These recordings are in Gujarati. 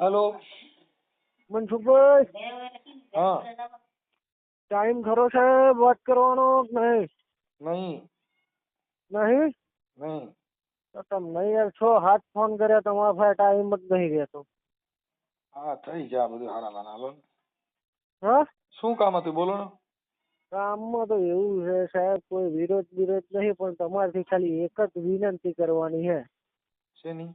હેલો. મનસુખભાઈ, હા. ટાઈમ ખરો છે વાત કરવાનો કે નહીં? નહીં. નહીં નહીં. તો તમે યાર છો હાથ ફોન કર્યા, તમારા પાસે ટાઈમ જ નહીં રહેતો. હા થઈ જાય બધું હારા માના. હાલો ને. હા, શું કામ હતું બોલો ને. કામમાં તો એવું છે સાહેબ, કોઈ વિરોધ નહીં, પણ તમારથી ખાલી એક જ વિનંતી કરવાની છે. શેની?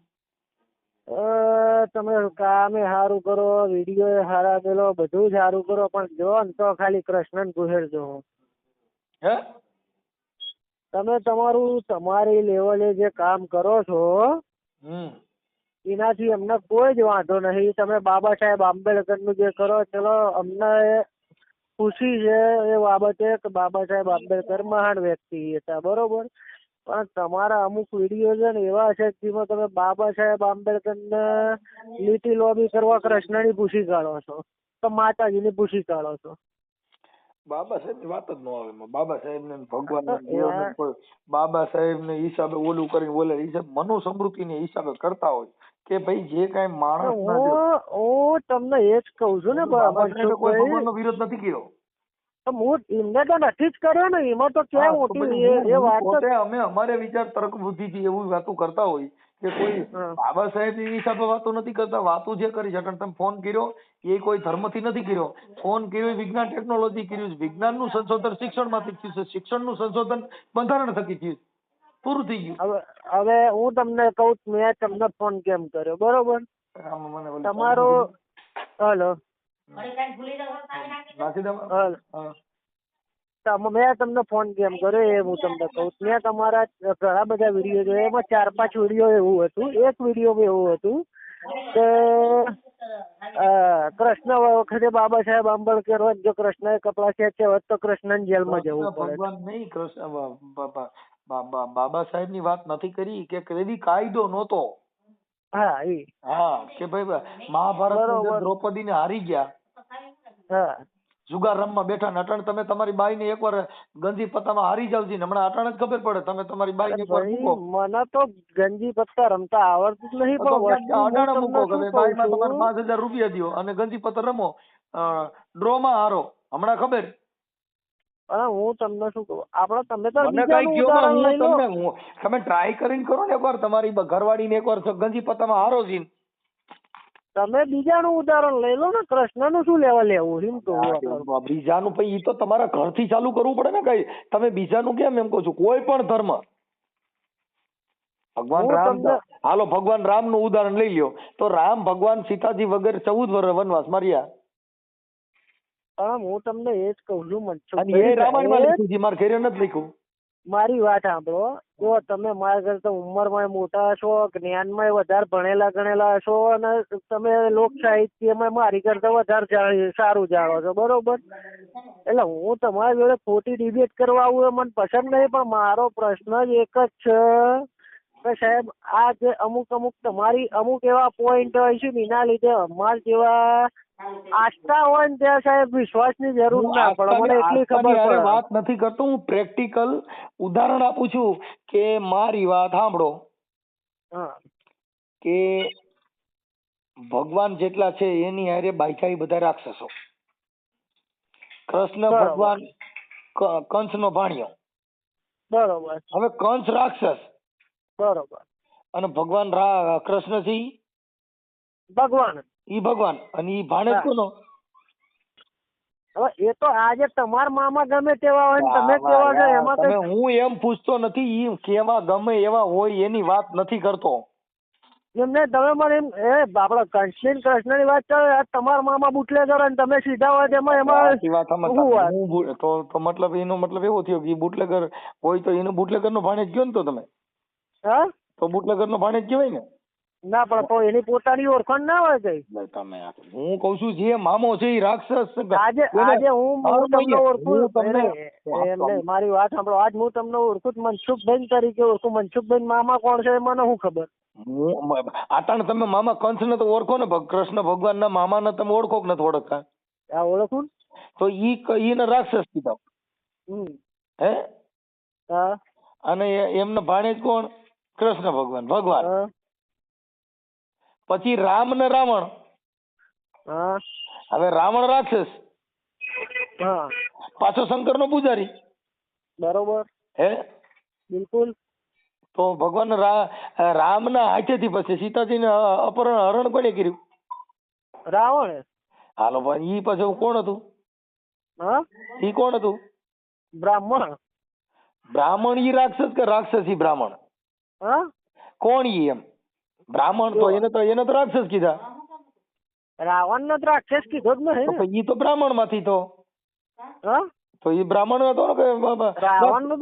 તમે કામે સારું કરો, વિડીયો સારા મેલો, બધું સારું કરો, પણ જો ને તો ખાલી કૃષ્ણને ઘુસેડજો. હે? તમે તમારી લેવલે જે કામ કરો છો એનાથી અમને કોઈ જ વાંધો નહીં. તમે બાબા સાહેબ આંબેડકરનું જે કરો, ચલો અમને ખુશી છે એ બાબતે કે બાબા સાહેબ આંબેડકર મહાન વ્યક્તિ હતા, બરોબર. પણ તમારા અમુક વિડીયો છે ને એવા છે જેમાં તમે બાબા સાહેબ આંબેડકરને લીટી લોબી કરવા કૃષ્ણની પૂછી કાઢો છો, તો માતાજીની પૂછી કાઢો છો. બાબા સાહેબ ની વાત જ ન આવે એમાં. બાબા સાહેબ ને ભગવાન ને દેવને કોઈ બાબા સાહેબ ને હિસાબે ઓલું કરીને બોલે, હિસાબ મનુસ્મૃતિ ને હિસાબે કરતા હોય કે ભાઈ જે કઈ માણસ હું તમને એ જ કઉ છું ને, બાબા સાહેબે કોઈ ભગવાન નો વિરોધ નથી કર્યો. હું એમને તો નથી જ કર્યો ને, એમાં તો ક્યાં મોટી એ વાત. અમે અમારે વિચાર તર્ક બુદ્ધિ થી એવું વાતો કરતા હોય કે કોઈ બાબા સાહેબ ની હિસાબે વાતો નથી કરતા. વાતો જે કરી છે, તમે ફોન કર્યો એ કોઈ ધર્મ થી નથી કર્યો. ફોન કર્યો એ વિજ્ઞાન ટેકનોલોજી કર્યું છે. વિજ્ઞાન નું સંશોધન શિક્ષણ માંથી થયું છે. શિક્ષણ નું સંશોધન બંધારણ થકી થયું. પૂરું થઈ ગયું. હવે હું તમને કહું, મેં તમને ફોન કેમ કર્યો, બરોબર? તમારો હલો મેં તમને ફોન કેમ કર્યો એ હું તમને કહું. મેં તમારા ઘણા બધા વિડીયો જોયા, એમાં 4-5 વિડીયો એવું હતું. એક વિડીયો એવું હતું કે કૃષ્ણ વખતે બાબા સાહેબ આંબેડકર હોય, જો કૃષ્ણ કપડા ખેંચ્યા હોત તો કૃષ્ણ જેલમાં જવું પડે. ભગવાન નહીં, કૃષ્ણ બાબા સાહેબ ની વાત નથી કરી કે કદી કાયદો નહોતો. હા એ હા કે ભાઈ મહાભારત દ્રૌપદી ને હારી ગયા. હા, જુગાર રમવા બેઠા ને અટાણ તમે તમારી બાઈ ને એકવાર ગંજી પત્તામાં હારી જાવ છે. હમણાં અટાણ જ ખબર પડે. તમે તમારી બાઈ ને એકવાર મૂકો. મને તો ગંજી પત્તા રમતા આવડતું જ નહીં, પણ અટાણે મૂકો કે બાઈ માં તમારે 5,000 રૂપિયા દો અને ગંજી પત્તા રમો, ડ્રો માં હારો. હમણાં ખબર. હું તમને શું કહું, આપણે તમે તો બીજાનું ઉદાહરણ લઈ લો. તમે ટ્રાય કરીને કરો ને એકવાર. તમારી ઘરવાળી ને એકવાર ગંજી પત્તામાં હારો છે. તમે બીજાનું ઉદાહરણ લઈ લો ને. કૃષ્ણનું શું લેવા લેવું એમ તો. બીજાનું પછી તો તમારા ઘરથી ચાલુ કરવું પડે ને. કઈ તમે બીજાનું કેમ એમ કહો છો? કોઈ પણ ધર્મ, ભગવાન રામ, હાલો ભગવાન રામ નું ઉદાહરણ લઈ લ્યો તો રામ ભગવાન સીતાજી વગર 14 વર્ષ વનવાસ માર્યા. હું તમને એ જ કહું છું મનસુખભાઈ, રામાયણમાં લખ્યું છે, મારા ઘરે નથી લખ્યું. મારી વાત સાંભળો. જો તમે મારા કરતા ઉંમરમાં મોટા છો, જ્ઞાનમાં વધારે ભણેલા ગણેલા છો, અને તમે લોક સાહિત્યમાં મારી કરતા વધારે સારું જાણો છો, બરોબર? એટલે હું તમારી જોડે ખોટી ડિબેટ કરવા આવું એ મને પસંદ નહીં, પણ મારો પ્રશ્ન જ એક જ છે કે સાહેબ આ જે અમુક તમારી અમુક એવા પોઈન્ટ હોય છે ને, એના લીધે અમાર જેવા આસ્થા હોય ને ત્યાં સાહેબ વિશ્વાસની જરૂર ના પડે. મને એટલી ખબર પડે. વાત નથી કરતો હું, પ્રેક્ટિકલ ઉદાહરણ આપું છું કે મારી વાત સાંભળો કે ભગવાન જેટલા છે એની હારે બાઈકાઈ બધા રાક્ષસો. કૃષ્ણ ભગવાન કંસ નો ભાણિયો, બરોબર. હવે કંસ રાક્ષસ, બરોબર, અને ભગવાન કૃષ્ણ છે ભગવાન, ઈ ભગવાન, અને ઈ ભાણેજ કોનો? હવે એ તો આજે તમારા મામા ગમે તેવા હોય ને તમે કેવા છો એમાં તમે, હું એમ પૂછતો નથી ઈ કેવા ગમે એવા હોય એની વાત નથી કરતો. એમને તમે મને એમ આપડે કંસની કૃષ્ણ ની વાત ચાલે, તમારા મામા બુટલેગર અને તમે સીધા હોય એમાં તો મતલબ એનો મતલબ એવો થયો કે બુટલેગર હોય તો એનો બુટલેગર નો ભાણેજ ગયો ને. તો તમે તો બુટલેગર નો ભાણેજ કહેવાય ને? ના, પણ તો એની પોતાની ઓળખાણ ના હોય કઈ. તમે હું કઉ છું જે મામો છે એ રાક્ષસ. આજે હું તમને ઓળખું, મારી વાત સાંભળો. આજ હું તમને ઓળખું મનસુખભાઈ તરીકે ઓળખું. મનસુખભાઈ મામા કોણ છે મને શું ખબર? આટાણ તમે મામા કંસ ને તો ઓળખો ને, કૃષ્ણ ભગવાન ના મામા ને તમે ઓળખો કે નથી ઓળખતા? ઓળખું. તો ઈ ને રાક્ષસ કીધા. હે? અને એમના ભાણેજ કોણ? કૃષ્ણ ભગવાન. પછી રામ ને રાવણ. હા હવે રાવણ રાક્ષસ, હા પાછો શંકર નો પૂજારી. બરોબર હે બિલકુલ. તો ભગવાન રામ ના હાથેથી પછી સીતાજી ને અપહરણ હરણ કોને કર્યું? રાવણ. હાલો પણ ઈ પછી કોણ હતું? હા ઈ કોણ હતું? બ્રાહ્મણ. બ્રાહ્મણ ઈ રાક્ષસ કે રાક્ષસ ઈ બ્રાહ્મણ? હા કોણ ઈ એમ? બ્રાહ્મણ તો એને તો રાક્ષસ કીધા. રાવણ નો રાક્ષસ કીધો જ નહીં ને. ઈ તો બ્રાહ્મણ માંથી તો. હા તો ઈ બ્રાહ્મણ હતો ને કે રાવણ નું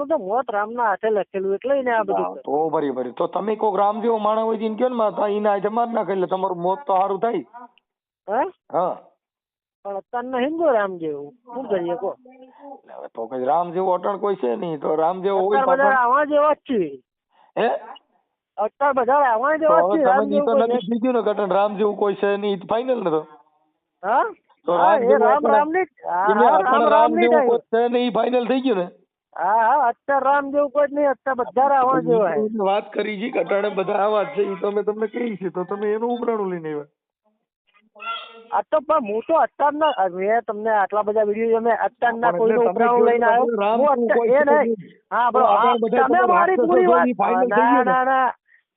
તો મોત રામ ના હાથે લખેલું એટલે એને આ બધું. તો બરી તો તમે કોક રામ જેવો માણસ હોય એને કયો ને એના હાથે માર નાખે એટલે તમારું મોત તો સારું થાય. હા પણ અત્યારે નહીં ગો રામ જેવું શું કરીએ કો? તો કઈ રામ જેવો અટણ કોઈ છે નહીં. તો રામ જેવો હોય બધા રાવણ જેવા જ છે. હે અત્યારે બધા રાવણ જેવા જ છે. રામ તો જેવું નથી બીજું ને કટણ રામ જેવું કોઈ છે નહીં ફાઇનલ ને તો. હા તો રામ જેવું કોઈ છે નહીં ફાઇનલ થઈ ગયું ને. હા અત્યારે રામ જેવું કોઈ જ નહીં. અત્યારે બધા રાવણ જેવા વાત કરી છે કટાડે બધા આવા જ છે. એ તો અમે તમને કહી છે તો તમે એનું ઉપરાણું લઈને આવ્યા. આ તો પણ હું તો અત્યારના મેં તમને આટલા બધા વિડીયો મેં અત્યારના કોઈનું ઉપરાણું લઈને આવ્યો. હા બરો તમે મારી પૂરી વાત ના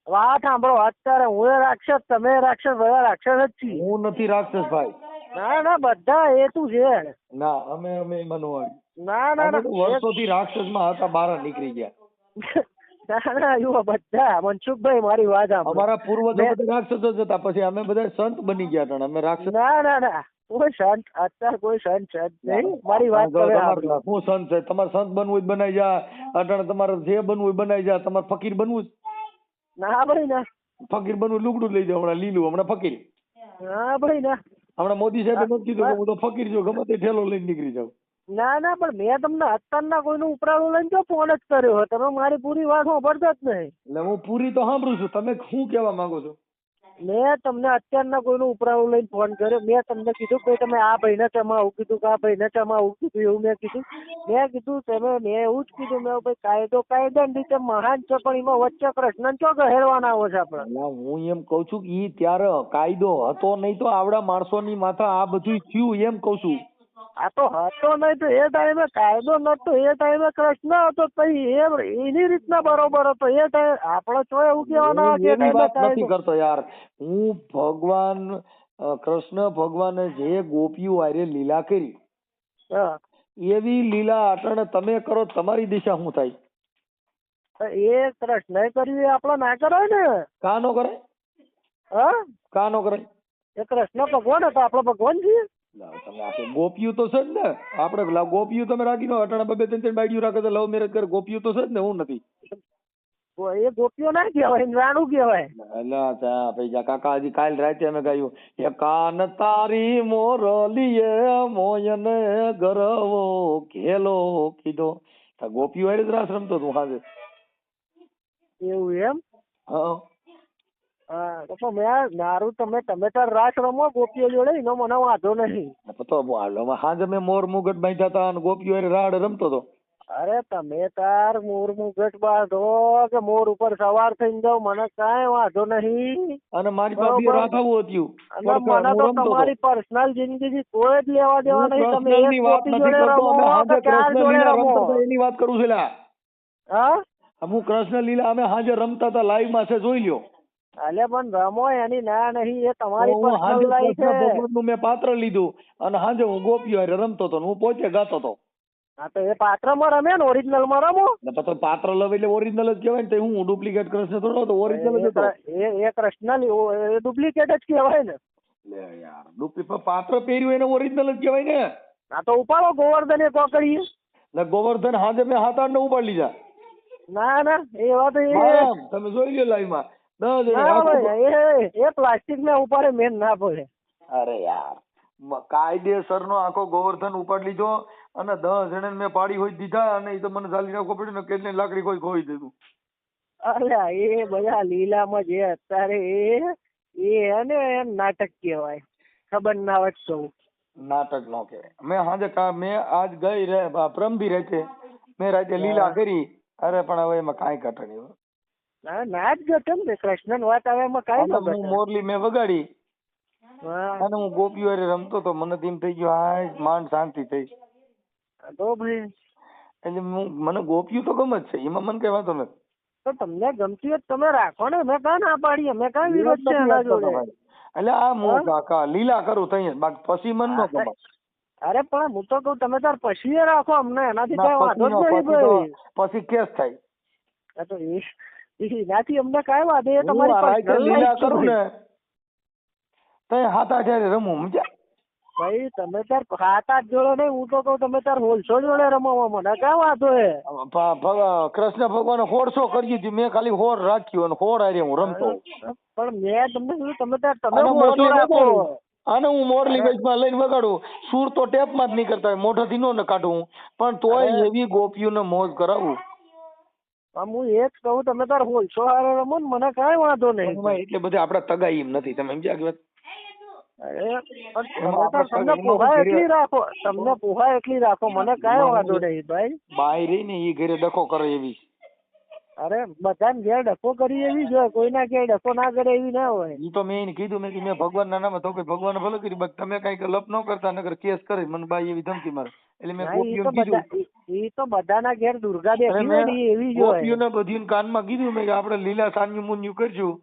વાત સાંભળો. અત્યારે હું રાક્ષસ, તમે રાક્ષસ, બધા રાક્ષસ જ છીએ. હું નથી રાક્ષસ ભાઈ. ના બધા એ તું છે. ના અમે મનવાડી. ના વર્ષોથી રાક્ષસ માં હતા, બહાર નીકળી ગયા. ના યુવા બધા મનસુખભાઈ મારી વાત સાંભળો. અમારા પૂર્વજો બધા રાક્ષસો જ હતા, પછી અમે બધા સંત બની ગયા હતા. અમે રાક્ષસ ના કોઈ સંત અત્યારે કોઈ સંત છે નહીં. મારી વાત કરે હું સંત છે. તમારે સંત બનવું હોય બનાવી જા. અટાણે તમારે જે બનવું હોય બનાવી જા. તમારે ફકીર બનવું ના ભાઈ ના ફકીર બનવું લુગડું લઈ જાવ. હમણાં લીલું, હમણાં ફકીર. ના ભાઈ ના હમણાં મોદી સાહેબે નથી કીધું કે હું તો ફકીર છું, ગમે તે ઠેલો લઈને નીકળી જાવ. ના પણ મેં તમને અત્યારના કોઈનું ઉપરાણું લઈને જો ફોન જ કર્યો. તમે મારી પૂરી વાત સાંભળતા જ નહીં. એટલે હું પૂરી તો સાંભળું છું. તમે શું કહેવા માંગો છો? મેં તમને અત્યારના કોઈનું ઉપરાણું લઈને ફોન કર્યો. મેં તમને કીધું કે તમે આ ભાઈને ચમા આવું કીધું, કે આ ભાઈને ચમા આવું કીધું, એવું મેં કીધું. મેં એવું જ કીધું. મેં ભાઈ કાયદો કાયદાની રીતે મહાન છે, પણ એમાં વચ્ચે કૃષ્ણ ચો ગહેરવાના આવો છે આપણે. હું એમ કઉ છું કે ઈ ત્યારે કાયદો હતો નહીં તો આવડા માણસોની માથા આ બધું થયું એમ કઉ છું. આ તો હતો નહીં તો એ ટાઈમે કાયદો નતો. એ ટાઈમે કૃષ્ણ હતો તો એની રીતના બરોબર હતો. એ ટાઈમે આપણે તો એવું કહેવાના નથી કરતો યાર. હું ભગવાન કૃષ્ણ ભગવાને જે ગોપીઓ હારે લીલા કરી એવી લીલા અટાણે તમે કરો, તમારી દિશા શું થાય? એ કૃષ્ણ કર્યું એ આપડે ના કરાય ને. કા નો કરાય? કા નો કરાય? એ કૃષ્ણ ભગવાન હતો, આપડે ભગવાન છીએ. ગોપીઓ તો છે જ ને. આપડે ગોપીઓ તમે રાખી નો અટાણે 2-3 બાઈડિયું રાખે તો લવ મેરેજ કરે. ગોપીઓ તો છે જ ને. હું નથી એ ગોપીઓ ના કહેવાય, રાણું કહેવાય. એટલે કાકા હજી કાલ રાતે અમે ગાયું, એ કાન તારી મોરલીએ મોયને ગરવો ઘેલો કીધો. ગોપીઓ હારે જ રાસ રમતો તું હાજે. એવું એમ? હા તો મેં મારું તમે તાર રાસ રમો ગોપીઓ જોડે, એનો મને વાંધો નહીં. તો હાજે મેં મોર મુગટ બાંધ્યા હતા અને ગોપીઓ હારે રાડ રમતો હતો. અરે તમે તાર મોર મુગટ બાંધો કે મોર ઉપર સવાર થઈને જાવ, મને કાંઈ વાંધો નહીં. અને મારી પાસે રાખાવું હતું. મને તો તમારી પર્સનલ જિંદગી કોઈ જ લેવા દેવા નહીં. તમે એક ગોપી જોડે રમો કે ચાર જોડે રમો એની વાત કરું છું. હા હું કૃષ્ણ લીલા અમે હાજે રમતા હતા, લાઈવ માં છે, જોઈ લ્યો. અલે પણ રમો એની ના નહીં. એ તમારી પર્સનલ લાઈફ છે. ભગવાનનું મેં પાત્ર લીધું અને હાજે હું ગોપીઓ હારે રમતો હતો, હું પોતે ગાતો હતો. હા તો એ પાત્રમાં રમે ને ઓરિજિનલ માં રમો. તો પાત્ર લવ એટલે ઓરિજિનલ જ કહેવાય ને. હું ડુપ્લિકેટ કૃષ્ણ થોડો હતો, ઓરિજિનલ જ હતો. એ કૃષ્ણ ડુપ્લિકેટ જ કહેવાય ને. લે યાર, ડુપ્લિકેટ પાત્ર પહેર્યું એને ઓરિજિનલ જ કહેવાય ને. હા તો ઉપાડો ગોવર્ધન એ કોકડીએ. ને ગોવર્ધન હાજે મેં 7-8 ને ઉપાડી લીધા. ના એ વાત તમે જોઈ લો લાઈવ માં. એ પ્લાસ્ટિક ને ઉપાડે મેન ના પડે. અરે યાર, કાયદેસર નો આખો ગોવર્ધન ઉપાડી લીધો અને 10 જણા મેં પાડી હોય દીધા. અને એ તો મને ચાલી રાખવો પડ્યું ને, કેટલી લાકડી કોઈ ખોઈ દીધું. અલ્યા એ બધા લીલામાં જે અત્યારે એને નાટક કહેવાય. ખબર ના હોય તો નાટક નો કહેવાય. મેં આજ ગઈ રે પ્રમદી રાતે મેં રાતે લીલા કરી. અરે પણ હવે એમાં કાંઈ ઘટે નહીં. ના જ ઘટે ને કૃષ્ણ વાત આવે એમાં કાંઈ ન હું ઘટે. મોરલી મેં વગાડી હા અને હું ગોપીઓ હારે રમતો તો મને તો એમ થઈ ગયું હા માંડ શાંતિ થઈ. તો ભાઈ એટલે મને ગોપીઓ તો ગમે જ છે, એમાં મને કઈ વાંધો નથી. તો તમને ગમતી હોય તો તમે રાખો ને, મેં કાં ના પાડી, અમે કાં વિરોધ છે નથી એના આપતો જોડે. ભાઈ. એટલે આ હું કાકા લીલા કરું તઈ જ, બાકી પછી મન નો ગમે. અરે પણ હું તો કહું તમે તાર પછી એ રાખો, અમને એનાથી ના, કઈ વાંધો જ નહીં પછી ભાઈ. પછી કેસ થાય. આ તો એનાથી અમને કાંઈ વાંધો, એ હું તમારી આ રાતે પર્સનલ લીલા લાઈફ છે કરું ભાઈ. ને તઈ હાથા જ્યારે રમું સમજ્યા. ભાઈ તમે તાર ખાતા જ જોડે નહીં, હું તો કહું તમે તાર હોલસો જોડે રમવા, મને કાંઈ વાંધો હે. કૃષ્ણ ભગવાને 100 કરી હતી, મેં ખાલી 100 રાખ્યું અને 100 હારે હું રમતો. પણ મેં તમને કીધું તમે તાર તમે અને હોલસો મોરલી રાખો. વગાડું. અને હું મોરલી વચમાં લઈને વગાડું, સૂર તો ટેપમાં જ નહીં કરતા, મોઢાથી નો કાઢું, પણ તોય એવી ગોપીઓને મોજ કરાવું. હું એ જ કહું તમે તાર હોલસો હારે રમો ને, મને કાંઈ વાંધો નહીં. એટલે બધે આપડા તગાઈ એમ નથી, તમે સમજ્યા કે વાત? અરે પણ તમે તાર તમને પોહાય એટલી રાખો, તમને પોહાય એટલી રાખો, મને કાંઈ વાંધો નહીં ભાઈ. બાઈ રહી ને એ ઘરે ડખો કરે એવી. અરે બધાને ઘેર ડખો કરી એવી જ હોય, કોઈના ઘેર ડખો ના કરે એવી ના હોય. ઈ તો મેં એને કીધું, મેં ભગવાન ના નામે તો કે ભગવાન ભલે કરી, બટ તમે કઈક લપ ન કરતા, નકર કેસ કરે, મને બાઈ એવી ધમકી મારે. એટલે મેં ગોપીઓને કીધું, ઈ તો બધાના ઘેર દુર્ગા બેઠી હોય ને એવી જ હોય. ગોપીઓને બધીને કાનમાં કીધું મેં કે આપણે લીલા સાન્યું મુન્યું કરશું,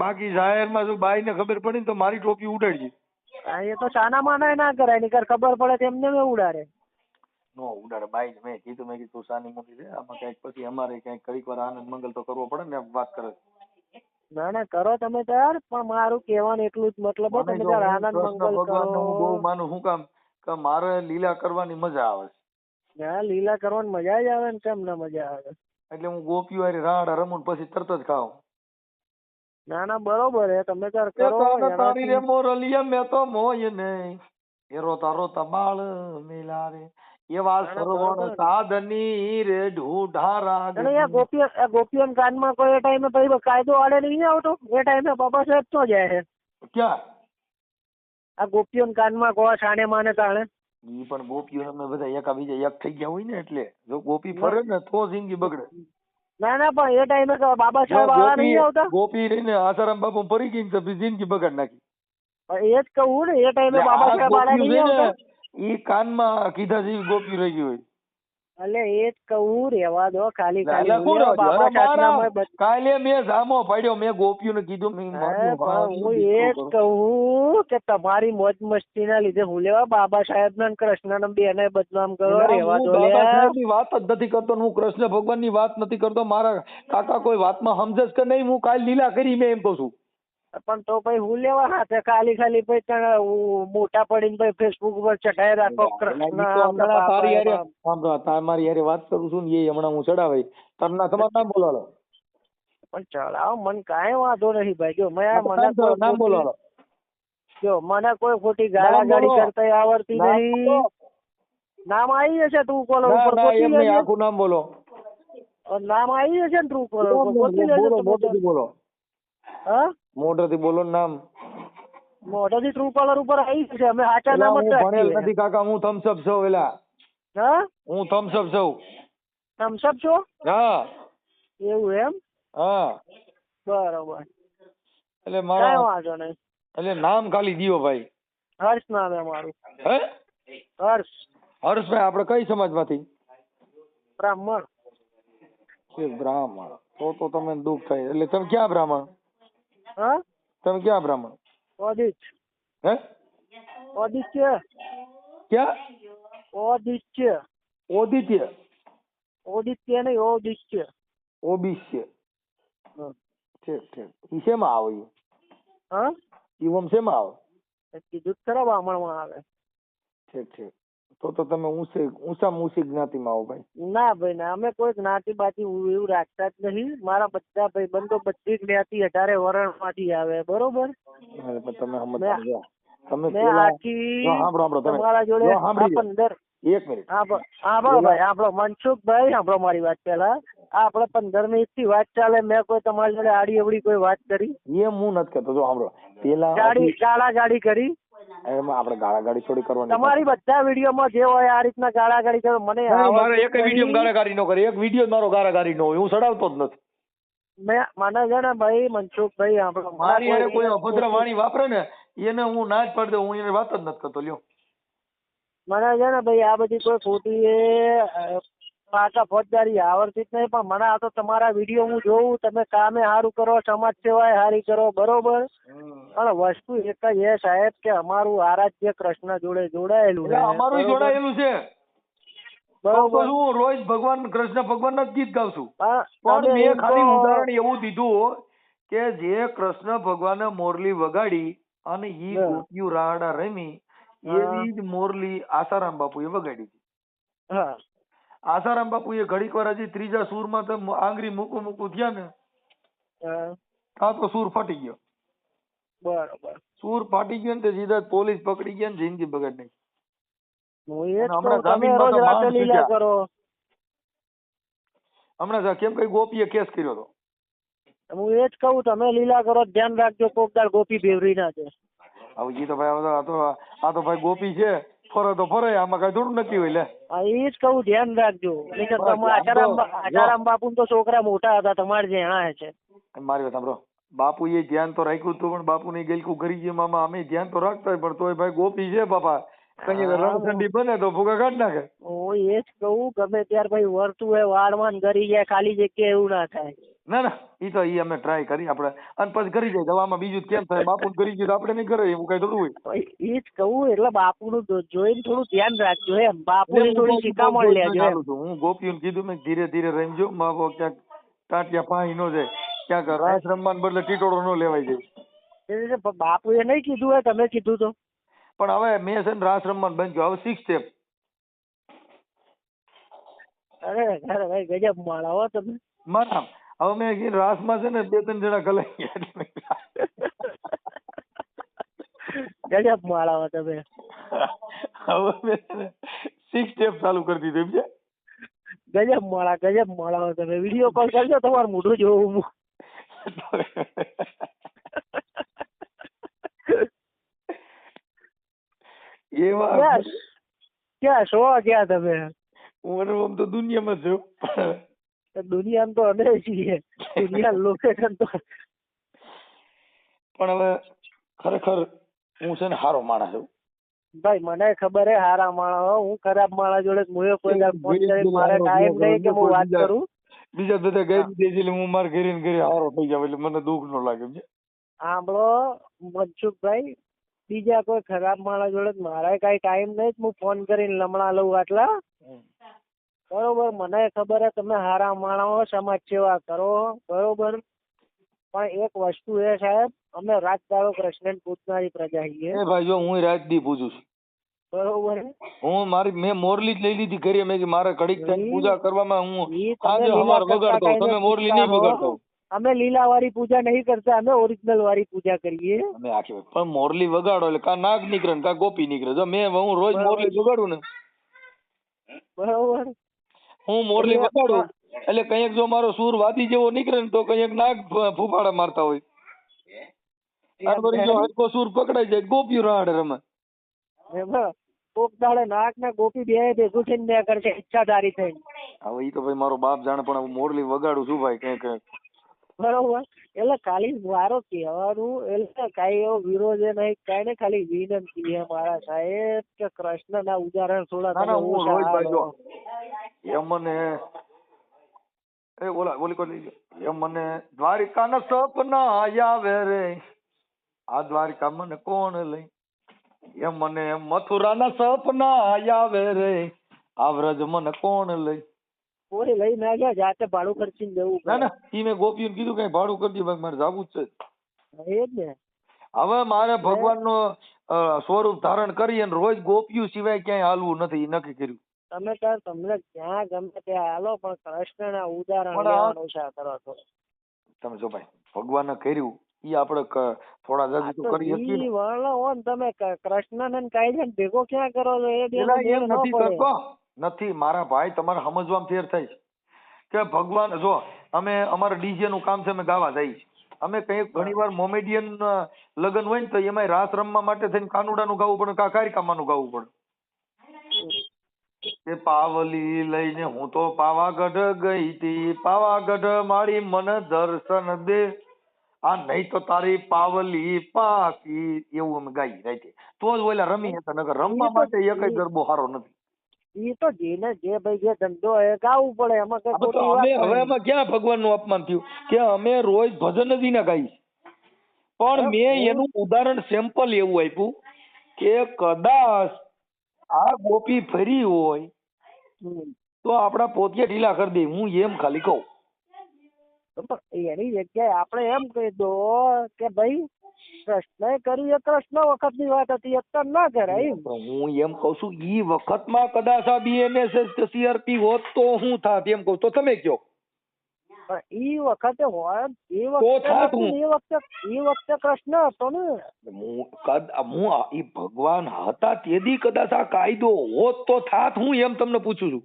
બાકી જાહેરમાં જો બાઈ ને ખબર પડી ને તો મારી ટોપી ઉડાડજી. હા એ તો સાના માના ના કરાય, નીકર ખબર પડે તેમને મેં ઉડાડે. નો ઉડાડે. બાઈ મેં કીધું તું સાની મોટી છે, આમાં કઈક પછી અમારે કઈક ઘડીક વાર આનંદ મંગલ તો કરવો પડે ને, વાત કરે. ના ના કરો તમે તાર, પણ મારું કહેવાનું એટલું જ મતલબ, તમે તાર આનંદ મંગલ કરો. હું બહુ માનું, શું કામ કે મારે લીલા કરવાની મજા આવે. હા લીલા કરવાની મજા જ આવે ને, કેમ ના મજા આવે. એટલે હું ગોપીઓ હારે રાડા રમું પછી તરત જ ખાઉં. ના ના બરોબર હે, તમે તાર કરો. તારી રે મોરલિયા મેં તો મોય નહીં, એ રોતા રોતા બાળ મિલાવે, એવા સરવણ સાધની રે ઢૂઢારા. અને એ ગોપીઓ કાનમાં કોઈ ટાઈમે પછી કાયદો આડે નહીં આવતો, એ ટાઈમે બાબા સાહેબ તો જાય છે. ક્યાં આ ગોપીઓ કાનમાં કોઈ છાણે માને તાણે. ઈ પણ ગોપીઓ અમે બધા એકાબીજા એક થઈ ગયા હોય ને, એટલે જો ગોપી ફરે ને તો જિંદગી બગડે. ના ના પણ એ ટાઈમે બાબા સાહેબ આવા નહીં આવતા. ગોપી રહીને આસારામ બાપુ ફરી ગઈ તો જિંદગી બગાડ નાખી. એ જ કહું ને, એ ટાઈમે બાબા સાહેબ આવા નહીં આવતા. ઈ કાનમાં કીધા જેવી ગોપી રહી ગઈ હોય. એટલે એ જ કહું, રેવા દો ખાલી કાલે મેં જામો પાડ્યો, મેં ગોપીઓને કીધું, હું એ જ કહું કે તમારી મોજ મસ્તી ના લીધે હું લેવા બાબા સાહેબ ના કૃષ્ણ બેને બદનામ કરો. રેવા દો. બાબા સાહેબ ની વાત જ નથી કરતો, હું કૃષ્ણ ભગવાન ની વાત નથી કરતો. મારા કાકા કોઈ વાતમાં સમજે કે નહીં, હું કાલ લીલા કરી મેં એમ કહું છું. પણ તો ભાઈ હું લેવા હાથે ખાલી ભાઈ મોટા પડીને ભાઈ ફેસબુક ઉપર ચઢાઈ રાખો કૃષ્ણ. મારી યારે વાત કરું છું ને, એ હમણાં હું ચડાવે તરના તમારું નામ બોલાવો. પણ ચડાવો મને કાંઈ વાંધો નહીં ભાઈ. જો મને નામ બોલાવો. જો મને કોઈ ખોટી ગાળાગાળી કરતા આવડતી નહીં. નામ આવી જશે ટ્રુ કોલર ઉપર, આખું નામ બોલો. નામ આવી જશે ને ટ્રુ કોલર ઉપર, બોલો. હા મોઢેથી બોલો નામ. મોઢેથી ટ્રુ કોલર ઉપર આવી જશે. અમે સાચા નામ જ ભણેલ નથી કાકા, હું થમ્સઅપ છું. એલા હા હું થમ્સઅપ છું. થમ્સઅપ છો? હા એવું એમ? હા બરોબર. એટલે મારા કાંઈ વાંધો નહીં. એટલે નામ ખાલી દિયો ભાઈ. હર્ષ નામ હે મારું. હે હર્ષ. હર્ષભાઈ આપણે કઈ સમાજમાંથી? બ્રાહ્મણ. બ્રાહ્મણ તો તમે દુઃખ થાય. એટલે તમે ક્યાં બ્રાહ્મણ? હા તમે ક્યાં બ્રાહ્મણ? ઓદિત. હે ઓદિત્ય. ક્યાં? ઓદિત્ય. ઓદિત્ય. ઓદિત્ય નહીં, ઓદિત્ય. ઓબિશ્ય. ઠીક ઠીક. ઈ શેમાં આવે? હા ઈ ઓમ શેમાં આવે? કીધું ખરા બ્રાહ્મણમાં આવે. ઠીક ઠીક. તો તમે ઊંચામાં ઊંચી જ્ઞાતિમાં આવો ભાઈ. ના ભાઈ ના, અમે કોઈ જ્ઞાતિ બાતિ એવું રાખતા જ નહીં. મારા બધા ભાઈ બંધો બધી જ્ઞાતિ 18 વર્ણ માંથી આવે. બરોબર. તમે સમજતા તમે આખી તમારા જોડે 15 એક મિનિટ. હા ભાઈ આપણો મનસુખભાઈ સાંભળો મારી વાત પેલા. આપણે 15 મિનિટ થી વાત ચાલે, મેં કોઈ તમારી જોડે આડી અવડી કોઈ વાત કરી? એ હું નથી કરતો. જો સાંભળો, પેલા ગાળાગાળી કરી. એમાં આપણે ગાળાગાળી થોડી કરવાની. તમારી બધા વિડીયોમાં જે હોય આ રીતના ગાળાગાળી કરો. મને મારો એક વિડીયો ગાળાગાળી નો કરે, એક વિડીયો મારો ગાળાગાળી નો હોય, હું ચડાવતો જ નથી. મને છે ને ભાઈ મનસુખભાઈ આપણો મારી હારે કોઈ અભદ્ર વાણી વાપરે ને એને હું ના જ પાડી દઉં, હું એને વાત જ નથી કરતો. લ્યો મને છે ને ભાઈ આ બધી કોઈ ખોટી પાકા ફોજદારી આવડતી જ નહીં, પણ મને આ તો તમારા વિડીયો હું જોઉં, તમે કામે સારું કરો, સમાજ સેવાય સારી કરો, બરોબર. પણ વસ્તુ એક જ એ સાહેબ કે અમારું આરાધ્ય કૃષ્ણ જોડે જોડાયેલું છે. અમારું જોડાયેલું છે બરોબર. હું રોજ ભગવાન કૃષ્ણ ભગવાનના જ ગીત ગાઉં છું, પણ પણ તમે મેં એમ ખાલી કહો, ઉદાહરણ એવું દીધું કે જે કૃષ્ણ ભગવાને મોરલી વગાડી અને ઈ ગોપીઓ રાડા રમી એવી જ મોરલી આસારામ બાપુએ વગાડી હતી. હા, આસારામ બાપુએ ઘડીક વાર હજી ત્રીજા સૂરમાં તો આંગળી મૂકું થયા ને આ તો સૂર ફાટી ગયો. બરોબર. સૂર ફાટી ગયો ને તે સીધા પોલીસ પકડી ગયા ને જિંદગી બગાડી નાખી. હું એ જ કહું, તમે રોજ રાતે લીલા કરો. હમણાં કેમ કઈ ગોપીએ કેસ કર્યો હતો. હું એ જ કહું, તમે લીલા કરો, ધ્યાન રાખજો કોકદાર ગોપી બેવરી ના છે. હવે ઈ તો ભાઈ આ તો ભાઈ ગોપી છે, ફરે તો ફરે, આમાં કઈ થોડું નક્કી હોય. લે એ જ કહું, ધ્યાન રાખજો. તમે આચારામ બાપુ તો છોકરા મોટા હતા, તમારે જેણા છે. મારી વાત સાંભળો, બાપુ એ ધ્યાન તો રાખ્યું હતું, પણ બાપુ ની ગેલકું કરી ગયું મામા, અમે ધ્યાન તો રાખતા હોય, પણ તોય ભાઈ ગોપી છે બાપા, કઈ રણઠંડી બને તો ભૂગા કાઢ નાખે. હું એ જ કહું, ગમે ત્યારે ભાઈ વર્તું હોય વાળવાન કરી જાય, ખાલી જગ્યાએ એવું ના થાય. ના ના, ઈ તો ઈ અમે ટ્રાય કરી આપણે, અને પછી કરી જાય દવામાં. બીજું કેમ થાય, બાપુ કરી ગયું આપણે નહીં કરે એવું કઈ થોડું હોય. એ જ કહું, એટલે બાપુ નું જોઈને થોડું ધ્યાન રાખજો એમ, બાપુ ની થોડી શિખામણ લેજો એમ. હું ગોપીઓને કીધું મેં ધીરે ધીરે રમજો, બાપો ક્યાંક ટાટિયા પાણી નો જાય, ક્યાંક રાસ રમવાને બદલે ટીટોળો નો લેવાય જાય. બાપુ એ નહીં કીધું હોય, તમે કીધું તો. પણ હવે મેં છે ને રાસ રમવાનું બંધ કર્યું. હવે 6 સ્ટેપ. અરે ભાઈ ગજબ માળા હો તમે. મારા હવે મેં કીધું રાસમાં છે ને 2-3 જણા ગલાઈ ગયા. ગજબ માળા હો તમે. હવે મેં 6 સ્ટેપ ચાલુ કરી દીધું છે. ગજબ માળા હો તમે. વિડીયો કોલ કરજો, તમારું મોઢું જોવું. એવા ક્યાં શો ક્યાં તમે? હું આમ તો દુનિયામાં છું. દુનિયામાં તો અમે છીએ, દુનિયા લોકેશન તો. પણ હવે ખરેખર હું છે ને હારો માણસ છું ભાઈ, મને ખબર હે હારા માણસ. હું ખરાબ માણસ જોડે કોઈ ફોન કરી, મારે ટાઈમ નહીં કે હું વાત કરું. બીજા બધા ગઈ દે હું મારે ઘરે ને ઘરે હારો થઈ જાવ એટલે મને દુઃખ નો લાગે. સાંભળો મનસુખભાઈ, બીજા કોઈ ખરાબ માણસ જોડે મારે કઈ ટાઈમ નહીં, હું ફોન કરીને લમણા લઉં આટલા. બરોબર, મને ખબર હે તમે હારા માણસ, સમાજ સેવા કરો, બરોબર. પણ એક વસ્તુ એ સાહેબ, અમે રાત દાડો કૃષ્ણ પૂજનારી પ્રજા છીએ. એ ભાઈ જો હું રાત દી પૂજું છું, બરોબર. મેં મોરલી જ લઈ લીધી ઘરે. મેં મારે ઘડીક ટાઈમ પૂજા કરવામાં હું આજે હવાર વગાડતો, તમે મોરલી નહીં વગાડતો. અમે લીલા વાળી પૂજા નહીં કરતા, અમે ઓરિજિનલ વાળી પૂજા કરીએ. અમે આખી પણ મોરલી વગાડો એટલે કા નાગ નીકળે કા ગોપી નીકળે. જો હું રોજ મોરલી વગાડું ને, બરોબર, હું મોરલી વગાડું એટલે કંઈક જો મારો સૂર વાદી જેવો નીકળે ને તો કંઈક નાગ ફૂફાડા મારતા હોય. જો હરકો સૂર પકડાઈ જાય ગોપીઓ રાડ રમે. કોક દાડે નાગ ને ગોપી બે ભેગું થઈને બે કરશે ઈચ્છાધારી થઈને. હવે ઈ તો ભાઈ મારો બાપ જાણે, પણ હું મોરલી વગાડું છું ભાઈ કંઈક. બરોબર, એટલે ખાલી મારો કહેવાનું, એટલે કઈ એવો વિરોધ નહીં, કઈ ને ખાલી વિનંતી છે મારા સાહેબ કે કૃષ્ણ ના ઉદાહરણ થોડા મને મને દ્વારિકા ના સપના આવે રે, આ દ્વારિકા મને કોણ લઈ. મને મથુરા ના સપના આવે રે, આ વ્રજ મને કોણ લઈ. કોઈ લઈ ના ગયા, જાતે ભાડું ખર્ચીને જવું. ના ના, ઈ મેં ગોપીઓને કીધું કઈ ભાડું કરી દે, મારે જવું જ છે. એ જ ને. હવે મારે ભગવાન નો સ્વરૂપ ધારણ કરી અને રોજ ગોપીઓ સિવાય ક્યાંય હાલવું નથી, નક્કી કર્યું. તમે તાર તમને ક્યાં ગમે ત્યાં હાલો, પણ કૃષ્ણ ના ઉદાહરણ લેવાનું છે કરો છો તમે. જો ભાઈ ભગવાને કર્યું ઈ આપણે થોડા જાજુ તો કરી શકીએ. વળો તમે કૃષ્ણ ને કાયદે ભેગો ક્યાં કરો છો? એ નથી કરતો નથી મારા ભાઈ, તમારે સમજવામાં ફેર થાય કે ભગવાન જો અમે અમારે ડીજે નું કામ છે, અમે ગાવા જઈએ. અમે કઈક ઘણી વાર મોમેડિયન લગ્ન હોય ને તો એમાં રાસ રમવા માટે થઈને કાનુડા નું ગાવું પડે, કારિકામા નું ગાવું પડે. કે પાવલી લઈને હું તો પાવાગઢ ગઈ તી, પાવાગઢ મારી મન દર્શન દે, આ નહીં તો તારી પાવલી પાકી, એવું અમે ગાઈ રાઈતે. તો જ ઓલા રમી હતા, નકર રમવા માટે એકય ગરબો સારો નથી. ઈ તો જેને જે ભાઈ જે ધંધો એ ગાવું પડે, એમાં કઈ હવે તો ખોટી વાત હવે નહીં. એમાં ક્યાં ભગવાનનું અપમાન થયું કે અમે રોજ ભજન જ ના ગાઈ, પણ મેં એનું ઉદાહરણ સેમ્પલ એવું આપ્યું કે કદાચ આ ગોપી ફરી હોય તો આપડા પોતિયા ઢીલા કરી દે, હું એમ ખાલી કહું. પણ એની જગ્યાએ આપણે એમ કહી દો કે ભાઈ કૃષ્ણએ કર્યું એ કૃષ્ણ વખતની વાત હતી, અત્યારે ના કરાય એમ. પણ હું એમ કઉ છું ઈ વખતમાં કદાચ આ BNSS કે CRP હોત તો હું થાત, એમ કહું તો તમે કયો. પણ ઈ વખતે હોય, એ તો થાત વખતે હું. એ વખતે કૃષ્ણ હતો ને. હું ઈ ભગવાન હતા તેથી કદાચ આ કાયદો હોત તો થાત, હું એમ તમને પૂછું છું.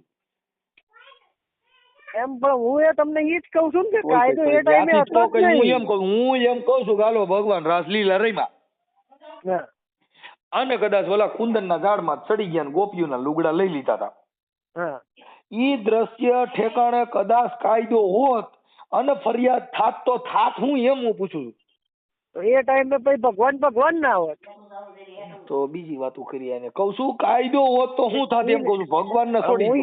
એમ પણ હું એ તમને ઈ જ કહું છું ને કે કાયદો એ ટાઈમે ત્યાંથી હતો તો જ કઈ નહીં. હું એમ કહું છું કે હાલો ભગવાન રાસલીલા રમ્યા હા. અને કદાચ ઓલા કુંદનના ઝાડમાં ચડી ગયા ને ગોપીઓના લુગડા લઈ લીધા હતા, હા. ઈ દ્રશ્ય ઠેકાણે કદાચ કાયદો હોત અને ફરિયાદ થાત તો થાત, હું એમ પૂછું છું. તો એ ટાઈમે પછી ભગવાન ના હોત. તો બીજી વાતો કરી એને કહું છું કાયદો હોત તો હું થાત, એમ કહું છું. ભગવાનને છોડી દો.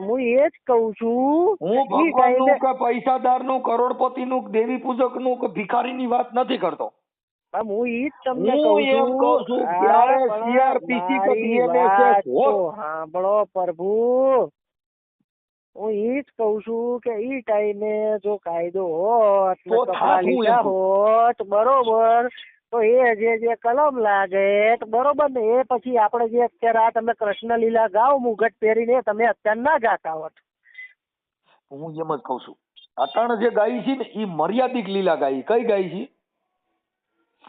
હું એ જ કહું છું. હું ભગવાનનું કે પૈસાદારનું, કરોડપતિનું, દેવી પૂજકનું કે ભિખારીની વાત નથી કરતો. હું ઈ જ તમને હું એમ કહું છું ત્યારે CRPC કે BNSS હોત. સાંભળો પ્રભુ, હું ઈ જ કહું છું કે ઈ ટાઈમે જો કાયદો હોત ને તો કપડા લીધા હોત બરોબર, તો એ જે કલમ લાગે બરોબર ને, એ પછી આપણે જે અત્યારે આ તમે કૃષ્ણ લીલા ગાઓ મુગટ પહેરીને, તમે અત્યારે ના ગાતા હોત. હું એમ જ કઉ છું અટાણે જે ગાઈ છે ને ઈ મર્યાદિત લીલા ગાઈ. કઈ ગાઈ છે?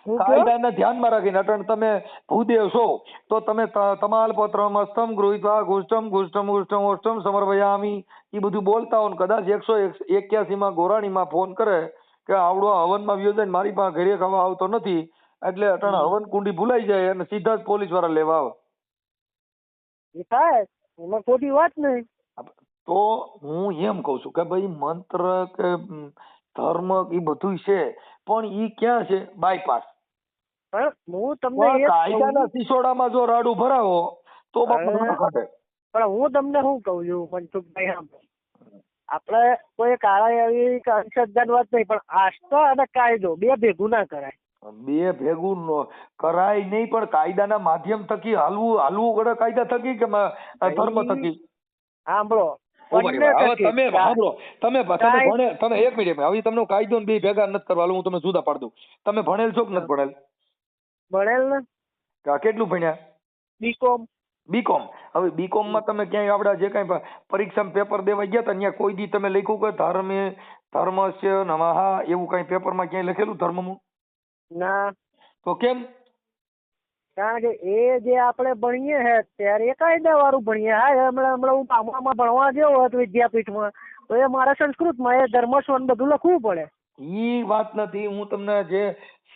કાયદાને ધ્યાનમાં રાખીને. અટાણે તમે ભૂદેવ છો તો તમે તમાલપત્રમ અસ્તમ ગૃહીત્વા ગુષ્ટમ ગુષ્ટમ ગુષ્ટમ ઓષ્ટમ સમર્પયામી એ બધું બોલતા હો ને કદાચ 181 ગોરાણીમાં ફોન કરે કે આવડો હવનમાં વ્યો જાય, મારી પાસે ઘરે ખાવા આવતો નથી, એટલે અટાણે હવન કુંડી ભૂલાઈ જાય અને સીધા જ પોલીસ વાળા લેવા આવે. એ થાય, એમાં ખોટી વાત નહીં. તો હું એમ કઉ છું કે ભાઈ મંત્ર કે ધર્મ એ બધું છે, પણ ઈ ક્યાં છે? બાયપાસ. પણ હું તમને કાયદાના સિસોડામાં જો રાડું ભરાવો તો બાપા. પણ હું તમને શું કહું છું મનસુખભાઈ, આપણે કોઈ કાળા એવી અંશજ્ઞાન વાત નહીં, પણ આસ્થા અને કાયદો બે ભેગું ના કરાય. બે ભેગું કરાય નહીં, પણ કાયદાના માધ્યમ થકી હાલવું પડે. કાયદા થકી કે ધર્મ થકી? સાંભળો તમે સાંભળો, તમે તમે એક મિનિટ, હવે તમને કાયદો બે ભેગા નથી કરવા, હું તમને જુદા પાડ દઉં. તમે ભણેલ છો કે નથી ભણેલ? ભણેલ ને. કેટલું ભણ્યા? બીકોમ. હવે બીકોમ માં તમે ક્યાંય આપડા જે કઈ પરીક્ષામાં પેપર દેવા ગયા હતા ત્યાં કોઈ દી તમે લખ્યું કે ધર્મસ્ય નમઃ એવું કઈ પેપરમાં ક્યાંય લખેલું ધર્મનું? ના. તો કેમ? કારણ કે એ જે આપણે ભણીએ છે ત્યારે એ કાયદા વાળું ભણીએ. હા, હમણાં હું ગામડામાં ભણવા ગયો હોત વિદ્યાપીઠમાં, તો એ મારા સંસ્કૃતમાં એ ધર્મસ્વન બધું લખવું પડે. ઈ વાત નથી. હું તમને જે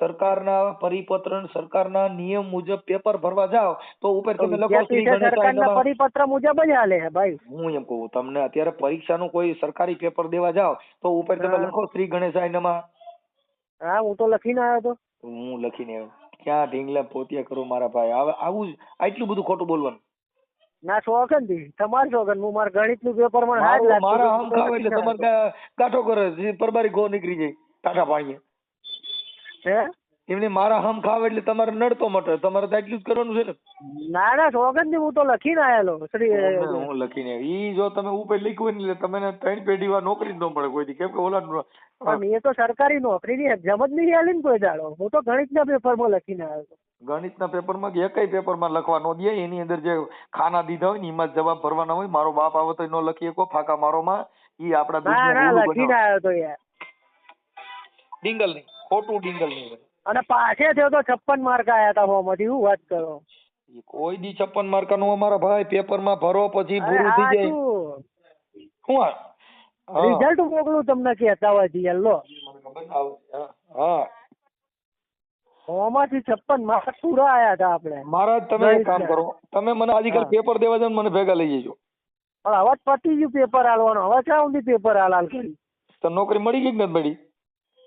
સરકારના પરિપત્ર, સરકારના નિયમ મુજબ પેપર ભરવા જાવ તો ઉપર તમે લખો સરકારના પરિપત્ર મુજબ જ હાલે છે ભાઈ. હું એમ કહું તમને, અત્યારે પરીક્ષાનું કોઈ સરકારી પેપર દેવા જાવ તો ઉપર તમે લખો શ્રી ગણેશાય નમઃ. હા, હું તો લખીને આવ્યો તો. હું લખીને આવ્યો. ક્યાં ઢીંગલા પોતિયા કરો મારા ભાઈ? આવું આટલું બધું ખોટું બોલવાનું ના. શોખન થી તમારે શોખન. હું મારા ગણિત નું પેપર માં મારા આમ ખાવ એટલે તમારે ગાંઠો કરે પરબારી ગો નીકળી જાય ટાટા પાણીએ. એમને મારા હમ ખાવ એટલે તમારે નડતો મટે. તમારે તો એટલું જ કરવાનું છે ને. ના શોખન થી હું તો લખીને આવેલો. હું લખીને ઈ જો તમે ઉપર લખ્યું ને તમને 3 પેઢી વાર નોકરી ન મળે કોઈ દી, કેમ કે ઓલા એ તો સરકારી નોકરી ની એક્ઝામ જ નહીં આલી ને કોઈ દાડો. હું તો ગણિત ના પેપર માં લખીને આવ્યો. ગણિતના પેપરમાં કે એકય પેપરમાં લખવા ન દે. એની અંદર જે ખાના દીધા હોય ને એમાં જવાબ ભરવાના હોય. મારો બાપ આવે તો ન લખી શકો ફાકા મારો માં. ઈ આપડા દુનિયા લખીને આવ્યો તો યાર. ડિંગલ નહીં, ખોટું ડિંગલ નહીં. અને પાછે થયો તો 56 માર્ક આયા હતા હોમાંથી. હું વાત કરો? કોઈ દી 56 માર્ક નો અમારા ભાઈ પેપરમાં ભરો પછી પૂરું થઈ જાય. શું રિઝલ્ટ મોકલું તમને કહેતા હોય છે લો. હા, ઓમાંથી 56 માર્ક પૂરા આયા હતા આપણે. મહારાજ તમે એક કામ કરો, તમે મને આજકાલ પેપર દેવા જાવ મને ભેગા લઈ જજો. પણ હવે જ પતી ગયું પેપર હાલવાનું, હવે ક્યાં સુધી પેપર હાલ કરી? તો નોકરી મળી ગઈ કે નથી મળી?